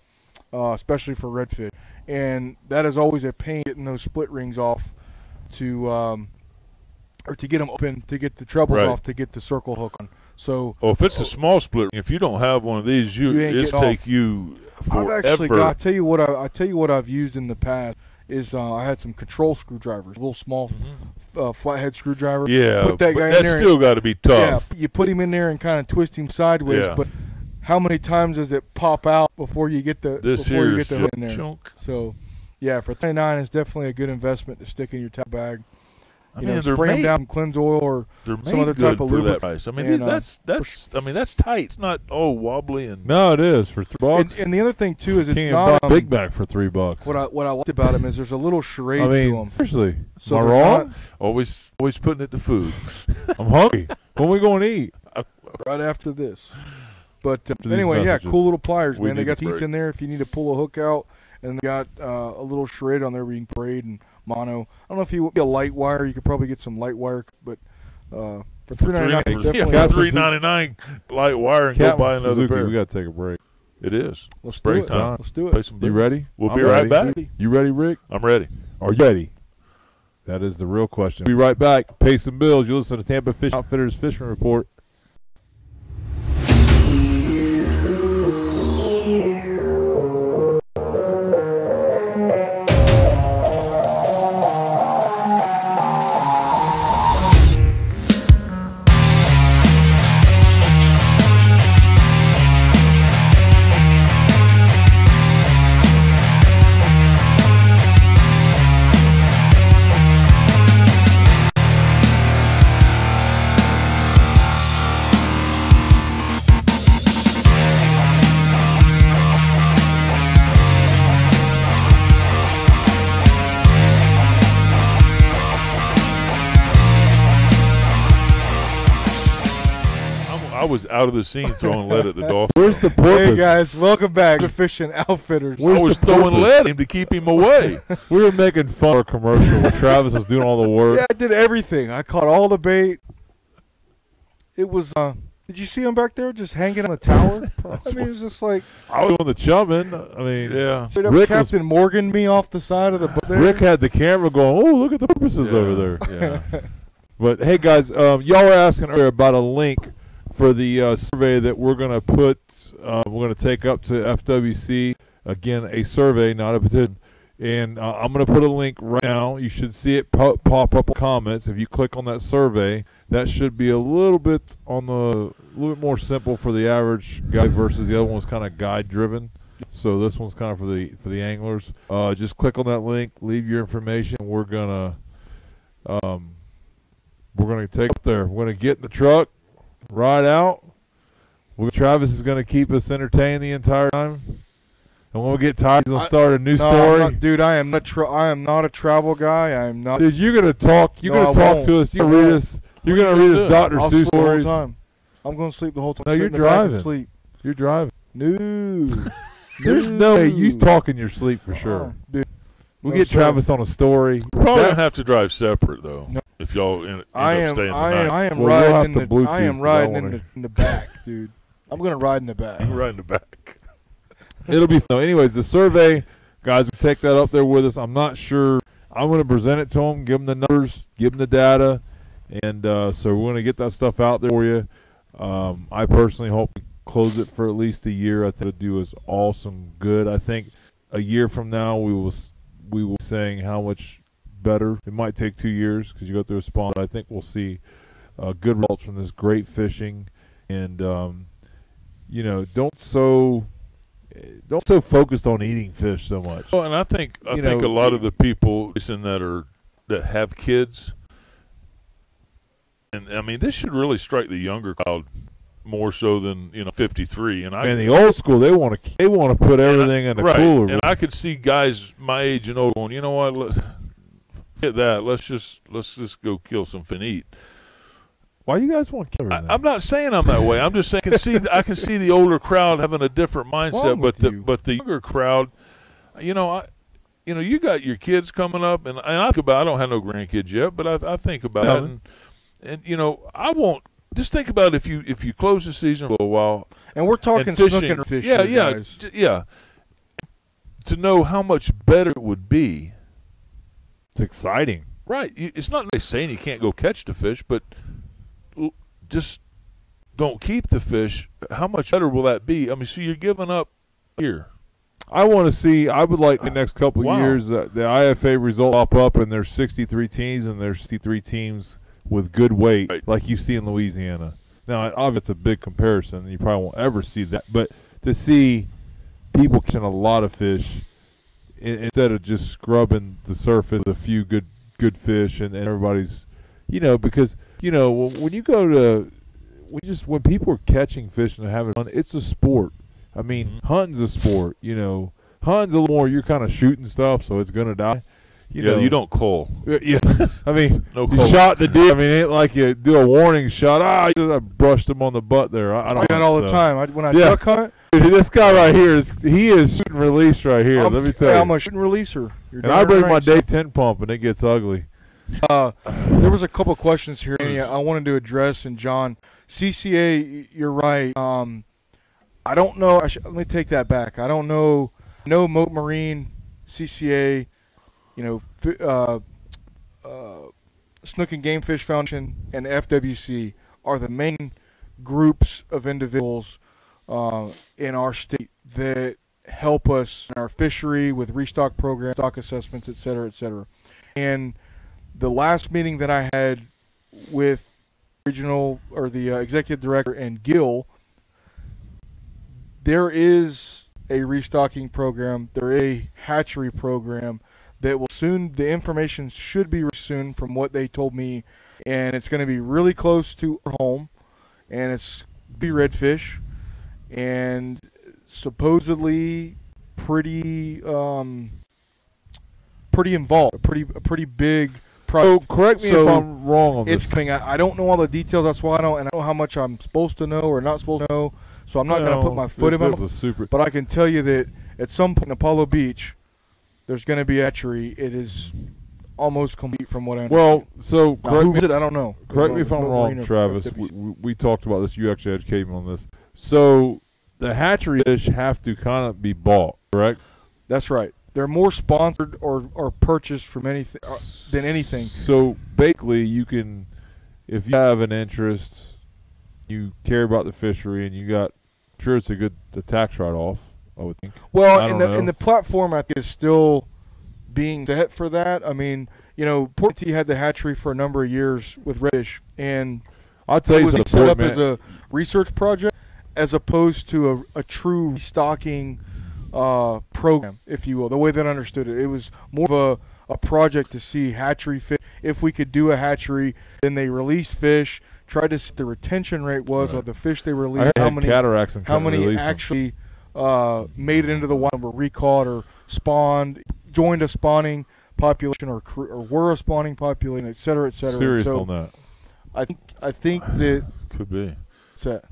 especially for redfish. And that is always a pain getting those split rings off or to get them open, to get the trebles off, to get the circle hook on. So, if it's a small split ring, if you don't have one of these, it's take you forever. I've actually got. I tell you what I've used in the past is I had some control screwdrivers, a little small flathead screwdriver. Yeah, put that guy in there. That's still got to be tough. Yeah, you put him in there and kind of twist him sideways. Yeah. But how many times does it pop out before you get the hook in there? Chunk. So, yeah, for $39, it's definitely a good investment to stick in your tackle bag. I mean, spray them down, cleanse oil, or some other type of lubricant. That price. I mean, that's tight. It's not wobbly and. No, it is for $3. And the other thing too is it's Can't not buy a big bag for $3. What I liked about them is there's a little charade to them. Seriously, So am I wrong? Always putting it to food. I'm hungry. When we going to eat? Right after this. But these anyway, messages. cool little pliers, We man. They need got to teeth break. in there if you need to pull a hook out, and they got a little charade on there where you can braid and mono. I don't know if you want a light wire. You could probably get some light wire, but for $3.99, definitely. $3.99 light wire and Captain go buy another Suzuki, pair. we got to take a break. It is. Let's do Break it. time. Let's do Play it. some You bills. ready? We'll I'm be right ready. back. You ready, Rick? I'm ready. Are you ready? That is the real question. Be right back. Pay some bills. You listen to Tampa Fish Outfitters Fishing Report. I was out of the scene throwing lead at the dolphin. Where's the purpose? Hey guys, welcome back to Fishing Outfitters. I was throwing lead at him to keep him away. We were making fun of our commercial where Travis was doing all the work. Yeah, I did everything. I caught all the bait. It was. Did you see him back there just hanging on the tower? I mean, it was just like I was doing the chumming. I mean, Yeah. straight up Rick Captain Morgan me off the side of the boat there. Rick had the camera going, oh, look at the purposes over there. Yeah. But, hey, guys, y'all were asking earlier about a link for the survey that we're going to put, we're going to take up to FWC. Again, a survey, not a petition. And I'm going to put a link right now. You should see it pop up in comments. If you click on that survey, that should be a little bit more simple for the average guy versus the other one was kind of guide driven. So this one's kind of for the anglers. Just click on that link, leave your information. We're gonna take it there. We're gonna get in the truck, ride out. Travis is gonna keep us entertained the entire time. And when we get tired, he's gonna start a new story. Dude, I am not a travel guy. I am not. Dude, you're gonna talk. You're gonna talk to us. You're gonna read us. You're gonna read us Dr. I'll Seuss sleep the whole stories. time. I'm gonna sleep the whole time. No, Sit you're in the back and driving. Sleep. You're driving. No. There's no way you talk in your sleep for sure. Dude. We'll No, get sir. Travis on a story. Probably gonna have to drive separate though. No. If y'all end up I staying the night. am Well, you'll have riding to in the. Bluetooth, I am 'cause I riding wanna- in the back, dude. I'm gonna ride in the back. I'm right in the back. It'll be fun. Anyways, the survey, guys, we take that up there with us. I'm not sure. I'm going to present it to them, give them the numbers, give them the data, and so we're going to get that stuff out there for you. I personally hope we close it for at least a year. I think it'll do us all some good. I think a year from now we will be saying how much better. It might take 2 years because you go through a spawn. But I think we'll see good results from this great fishing, and don't so focused on eating fish so much. Well, and I think a lot of the people that have kids, and I mean this should really strike the younger crowd more so than 53. And the old school, they want to put everything in the cooler. And I could see guys my age and older going, you know what, let's get that. Let's just go kill some fish and eat. Why you guys want to kill everything? I'm not saying I'm that way. I'm just saying I can see the older crowd having a different mindset, but the younger crowd, you got your kids coming up, and I don't have no grandkids yet, but I think about it, and I won't. Just think about if you close the season for a while, and we're talking snooking and fishing. Yeah. To know how much better it would be. It's exciting, right? It's not like saying you can't go catch the fish, but just don't keep the fish. How much better will that be? I mean, so you're giving up here. I would like the next couple of years the IFA result pop up, and there's 63 teams, and there's 63 teams with good weight, like you see in Louisiana. Now, obviously, it's a big comparison, and you probably won't ever see that. But to see people catching a lot of fish instead of just scrubbing the surface with a few good fish, and everybody's, because when you go to when people are catching fish and having fun, it's a sport. I mean, hunting's a sport. Hunting's a little more. You're kind of shooting stuff, so it's gonna die. You don't call. Yeah, I mean, no you shot the deer. I mean, it ain't like you do a warning shot. I brushed him on the butt there. I don't. I all the time. When I duck hunt. Dude, this guy right here he is shoot and release right here. Let me tell you. I'm a shoot and releaser. And I bring my day 10 pump, and it gets ugly. There was a couple of questions here I wanted to address, and John, CCA, you're right. I don't know. Let me take that back. I don't know. No Moat Marine, CCA, Snook and Game Fish Foundation, and FWC are the main groups of individuals in our state that help us in our fishery with restock programs, stock assessments, et cetera, et cetera. And the last meeting that I had with the executive director and Gil, there is a restocking program, there is a hatchery program that will soon, the information should be soon from what they told me, and it's going to be really close to our home, and it's be redfish, and supposedly pretty involved, a pretty big project. So correct me if I'm wrong on this. It's coming. I don't know all the details. That's why I don't know how much I'm supposed to know or not supposed to know. So I'm not going to put my foot in my mouth. But I can tell you that at some point in Apollo Beach, there's going to be hatchery. It is almost complete from what I know. Well, so who is it? I don't know. Correct me if I'm wrong, Travis. We talked about this. You actually educated me on this. So the hatchery fish have to kind of be bought, correct? That's right. They're more sponsored or purchased from anything than anything. So basically, you can, if you have an interest, you care about the fishery, and you got, I'm sure it's the tax write-off, I would think. Well, and the platform I think is still being set for that. I mean, Port T had the hatchery for a number of years with redfish, and I'll tell you, it was set up as a research project as opposed to a true restocking program, if you will, the way that I understood it. It was more of a project to see hatchery fish. If we could do a hatchery, then they released fish, tried to see what the retention rate was of the fish they released, how many actually made it into the wild, were recaught or spawned, joined a spawning population or were a spawning population, et cetera, et cetera. Serious on that. I think that could be.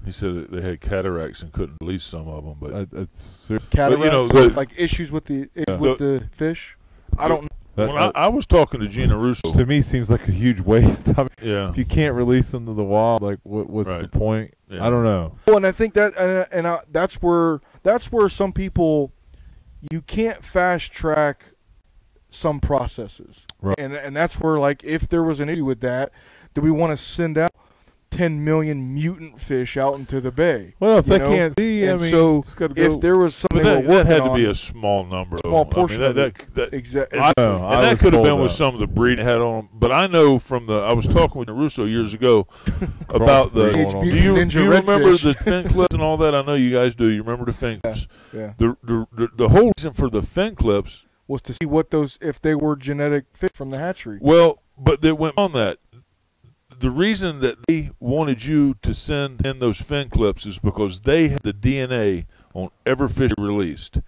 He said that they had cataracts and couldn't release some of them, but it's cataracts, like issues with the fish. I don't know. I was talking to Gina Russo. To me, seems like a huge waste. I mean, yeah. If you can't release them to the wild, like what's the point? Yeah. I don't know. Well, and I think that, that's where some people, you can't fast track some processes, right? And that's where, like, if there was an issue with that, do we want to send out 10 million mutant fish out into the bay? Well, if they can't see, I mean, so if there was something that had to be a small number, small portion of that exactly. And that could have been with some of the breed had on them. But I know from I was talking with Russo years ago about do you remember the fin clips and all that? I know you guys do. You remember the fin clips? Yeah. The whole reason for the fin clips was to see if they were genetic fish from the hatchery. Well, but they went on that. The reason that they wanted you to send in those fin clips is because they had the DNA on every fish released,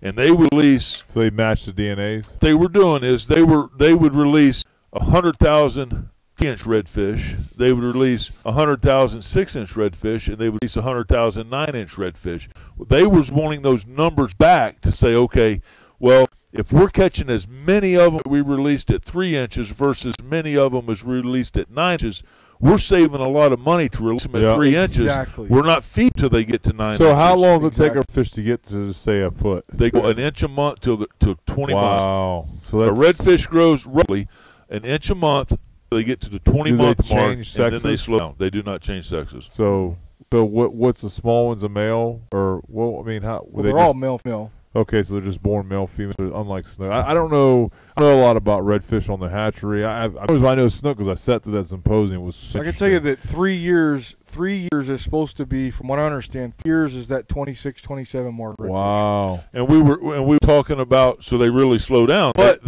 and they would release. So they matched the DNAs. They were doing is they would release 100,000 3-inch redfish, they would release 100,000 6-inch redfish, and they would release 100,000 9-inch redfish. They was wanting those numbers back to say, okay, well, if we're catching as many of them we released at 3 inches versus many of them as released at 9 inches, we're saving a lot of money to release them at 3 inches. Exactly. We're not feeding till they get to 9 inches. So how long does it take our fish to get to, say, a foot? They go an inch a month to 20 months. Wow. So that's, a redfish grows roughly an inch a month. They get to the 20-month mark, and then they slow down. They do not change sexes. So what's the small one's a male, or well, I mean, how? Well, they're all male. Okay, so they're just born male, female. Unlike snook, I don't know. I know a lot about redfish on the hatchery. I know snook because I sat through that symposium. It was. I can tell you that 3 years. 3 years is supposed to be, from what I understand, 3 years is that 26, 27 mark. Wow. And we were talking about, so they really slow down. But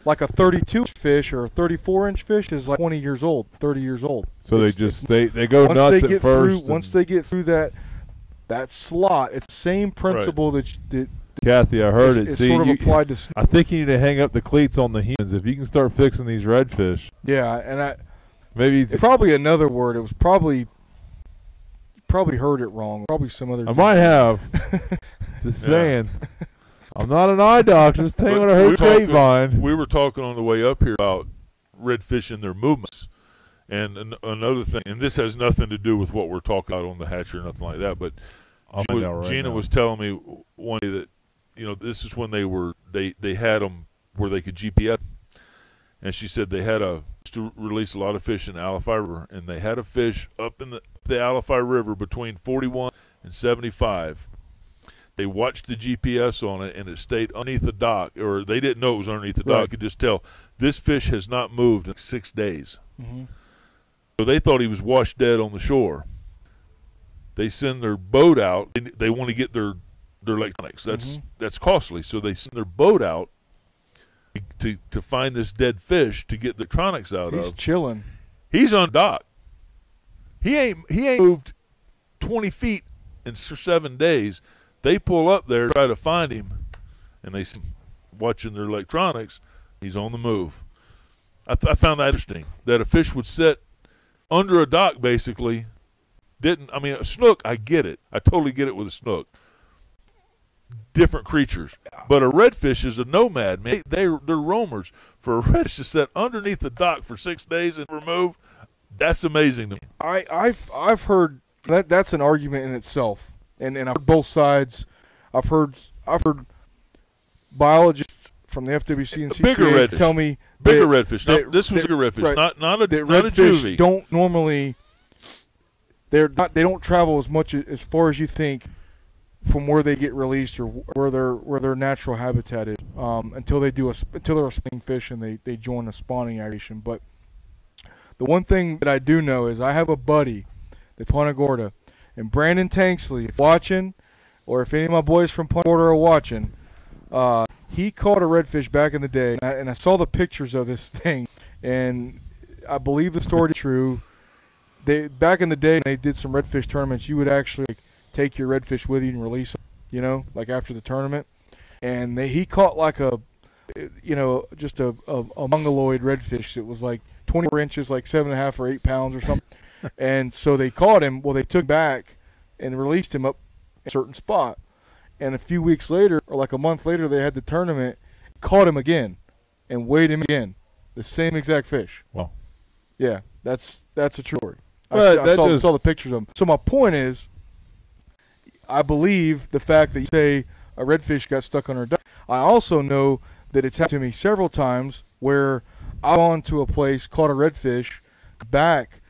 like a 32-inch fish or a 34-inch fish is like 20 years old, 30 years old. So they go nuts at first. Once they get through that slot, it's the same principle that Kathy, I heard it. It's See, sort of applied to. I think you need to hang up the cleats on the humans if you can start fixing these redfish. Yeah, and maybe it's probably another word. It was probably heard it wrong. Probably some other. I might have. Just saying. I'm not an eye doctor. Just telling you what I heard grapevine. We were talking on the way up here about redfish and their movements. And another thing, and this has nothing to do with what we're talking about on the hatchery or nothing like that, but Gina was telling me one day that, this is when they had them where they could GPS. And she said they had to release a lot of fish in the Alafai River, and they had a fish up in the Alafai River between 41 and 75. They watched the GPS on it, and it stayed underneath the dock, or they didn't know it was underneath the dock. You could just tell this fish has not moved in 6 days. Mm-hmm. So they thought he was washed dead on the shore. They send their boat out. They want to get their electronics. That's costly. So they send their boat out to find this dead fish to get the electronics out of. He's chilling. He's on dock. He ain't moved 20 feet in 7 days. They pull up there, try to find him, and they see him watching their electronics. He's on the move. I found that interesting, that a fish would sit under a dock basically. A snook, I get it. I totally get it with a snook. Different creatures. But a redfish is a nomad, man. They're roamers. For a redfish to sit underneath the dock for 6 days and remove, that's amazing to me. I've heard that's an argument in itself. And I've heard both sides. I've heard biologists from the FWC and CCA tell me bigger redfish. This was bigger redfish, right. not a redfish don't normally. They don't travel as much as far as you think from where they get released or where their natural habitat is until they're a spawning fish and they join a spawning aggregation. But the one thing that I do know is I have a buddy that's Punta Gorda. And Brandon Tanksley, if watching, or if any of my boys from Punta Gorda are watching, he caught a redfish back in the day, and I saw the pictures of this thing, and I believe the story is true. Back in the day, when they did some redfish tournaments, you would actually take your redfish with you and release them, like after the tournament. And he caught like just a mongoloid redfish that was like 24 inches, like 7.5 or 8 pounds or something. And so they caught him. Well, they took him back and released him up in a certain spot. And a few weeks later, or like a month later, they had the tournament, caught him again, and weighed him again. The same exact fish. Wow. Yeah, that's a true story. I saw the pictures of him. So my point is, I believe the fact that you say a redfish got stuck on her dock. I also know that it's happened to me several times where I've gone to a place, caught a redfish, back,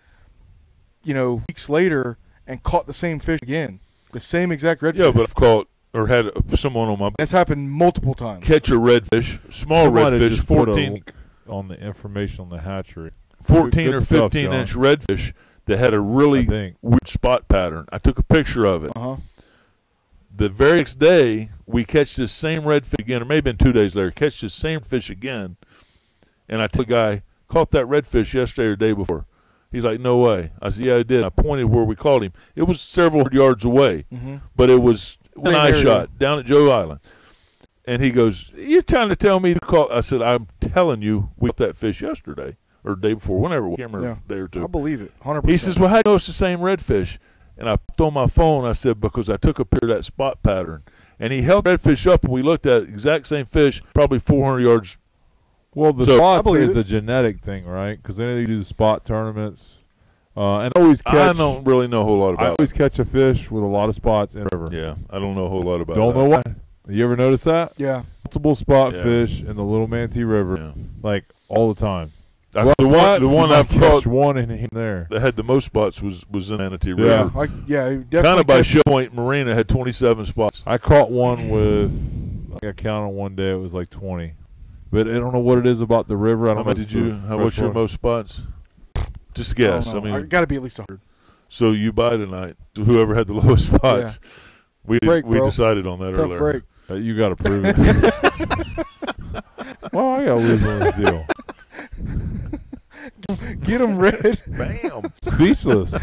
weeks later, and caught the same fish again. The same exact redfish. Yeah, but I've caught or had someone on my. That's happened multiple times. Catch a redfish, small redfish, 14 on the information on the hatchery. 14 or 15-inch redfish that had a really weird spot pattern. I took a picture of it. The very next day, we catch this same redfish again, or maybe 2 days later, catch this same fish again, and I tell the guy, caught that redfish yesterday or the day before. He's like, no way. I said, yeah, I did. I pointed where we caught him. It was several yards away, but it was an eye shot down at Joe Island. And he goes, you're trying to tell me to call? I said, I'm telling you, we caught that fish yesterday. or the day before, whenever, I can't remember, a day or two. I believe it, 100%. He says, well, how do you know it's the same redfish? And I put on my phone, I said, because I took a picture of that spot pattern. And he held redfish up, and we looked at the exact same fish, probably 400 yards. Well, the spots is a genetic thing, right? Because they do the spot tournaments. And always catch. I don't really know a whole lot about it. I always catch a fish with a lot of spots in the river. Yeah, I don't know a whole lot about it. Don't know why. You ever notice that? Yeah. Multiple spot fish in the Little Manatee River, like all the time. The one I've caught one in there that had the most spots was in Manatee River. Definitely. Kind of by Shell Point Marina had 27 spots. I caught one with, I counted one day, it was like 20. But I don't know what it is about the river. I don't know. What's your most spots? Just a guess. I mean, I got to be at least 100. So you buy tonight. Whoever had the lowest spots. Yeah. We decided on that earlier. Break. You got to prove it. Well, I got to lose on this deal. Get him red. Bam. Speechless.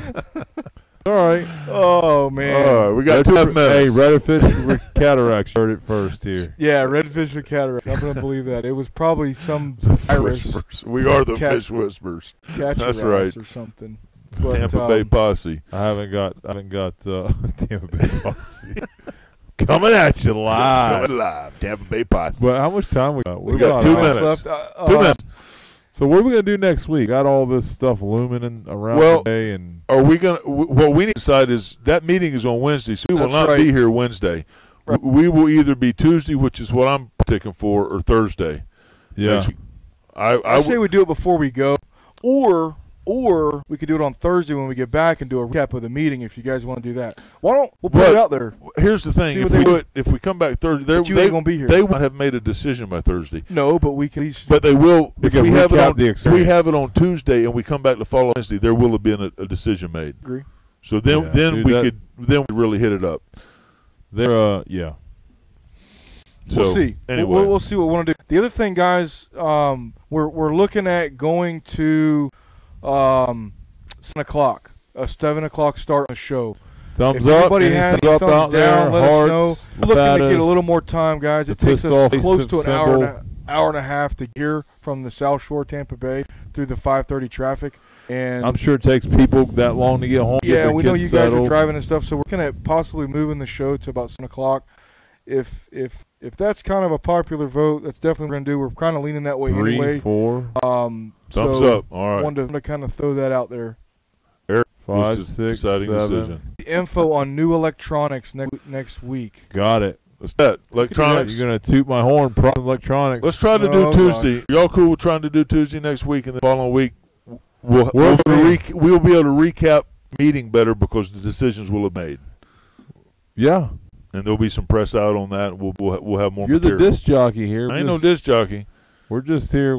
All right. Oh, man. All right, we got 2 minutes. Hey, redfish with cataracts heard it first here. Yeah, redfish with cataracts. I'm going to believe that. It was probably some virus. We are the fish whisperers. That's right. Or something. But, Tampa Bay Posse. I haven't got Tampa Bay Posse. Coming at you live. Coming live. Tampa Bay Posse. But how much time we got? We got 2 minutes left. 2 minutes. So what are we gonna do next week? Got all this stuff looming around today, and are we gonna? What we need to decide is that meeting is on Wednesday, so we will not be here Wednesday. Right. We will either be Tuesday, which is what I'm ticking for, or Thursday. Yeah, I say we do it before we go, or we could do it on Thursday when we get back and do a recap of the meeting. If you guys want to do that, why don't we'll put it out there? Here's the thing: if we come back Thursday, they gonna be here. They won't have made a decision by Thursday. No, but we can. But they will. If we have it on Tuesday and we come back the following Wednesday, there will have been a decision made. Agree. So then we could really hit it up. So we'll see. Anyway, we'll see what we want to do. The other thing, guys, we're looking at going to 7 o'clock, a 7 o'clock start on the show. Thumbs up. Everybody has thumbs down. Let us know. We're looking to get a little more time, guys. It takes us close to an hour and a half to hear from the South Shore, Tampa Bay, through the 5:30 traffic. And I'm sure it takes people that long to get home. Yeah, we know you guys are driving and stuff, so we're looking at possibly moving the show to about 7 o'clock. If that's kind of a popular vote, that's definitely what we're going to do. We're kind of leaning that way 3, anyway. 4. Thumbs up. All right. Wanted to kind of throw that out there. 5, 6, 7. Decision. The info on new electronics next week. Got it. Let's bet. Electronics. You're going to toot my horn, problem electronics. Let's try to do Tuesday. Y'all cool with trying to do Tuesday next week, and the following week we'll be able to recap meeting better because the decisions will have made. Yeah. And there'll be some press out on that. We'll have more. You're material. the disc jockey here. I ain't no disc jockey. We're just here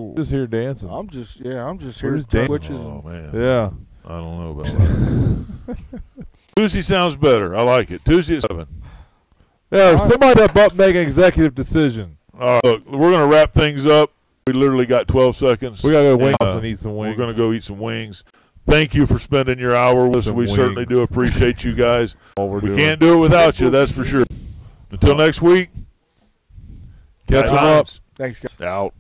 dancing. I'm just here dancing. Oh man. Yeah. I don't know about that. Tuesday sounds better. I like it. Tuesday at 7. Yeah, somebody step up, make an executive decision. Look, we're gonna wrap things up. We literally got 12 seconds. We gotta go wings and eat some wings. We're gonna go eat some wings. Thank you for spending your hour with us. We certainly do appreciate you guys. We can't do it without you, that's for sure. Until next week, catch them up. Thanks, guys. Out.